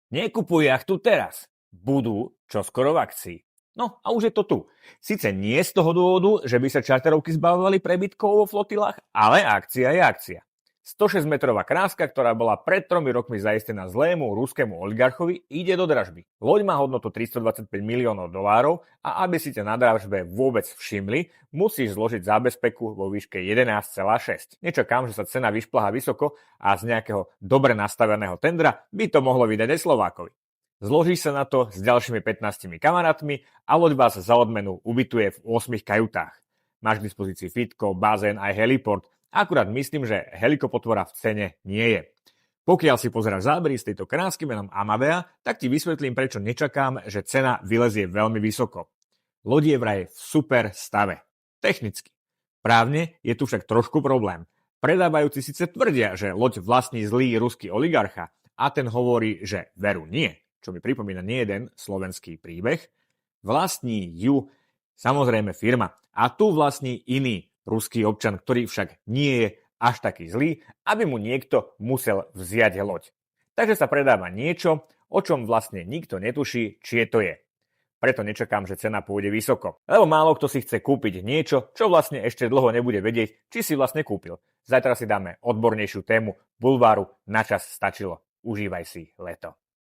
Nekupuj jachtu teraz. Budú čoskoro v akcii. No a už je to tu. Sice nie z toho dôvodu, že by sa čarterovky zbavovali prebytkov vo flotilách, ale akcia je akcia. 106-metrová kráska, ktorá bola pred 3 rokmi zaistená zlému ruskému oligarchovi, ide do dražby. Loď má hodnotu $325 miliónov a aby si ťa na dražbe vôbec všimli, musíš zložiť zábezpeku vo výške 11,6. Nečakám, že sa cena vyšplhá vysoko a z nejakého dobre nastaveného tendra by to mohlo vydať aj Slovákovi. Zložíš sa na to s ďalšími 15 kamarátmi a loď vás za odmenu ubytuje v 8 kajutách. Máš k dispozícii fitko, bazén aj heliport. Akurát myslím, že helikopotvora v cene nie je. Pokiaľ si pozeráš zábery z tejto krásky menom Amadea, tak ti vysvetlím, prečo nečakám, že cena vylezie veľmi vysoko. Loď je vraj v super stave. Technicky. Právne je tu však trošku problém. Predávajúci síce tvrdia, že loď vlastní zlý ruský oligarcha a ten hovorí, že veru nie, čo mi pripomína nie jeden slovenský príbeh. Vlastní ju samozrejme firma a tu vlastní iný ruský občan, ktorý však nie je až taký zlý, aby mu niekto musel vziať loď. Takže sa predáva niečo, o čom vlastne nikto netuší, či to je. Preto nečakám, že cena pôjde vysoko. Lebo málo kto si chce kúpiť niečo, čo vlastne ešte dlho nebude vedieť, či si vlastne kúpil. Zajtra si dáme odbornejšiu tému bulváru. Na čas stačilo. Užívaj si leto.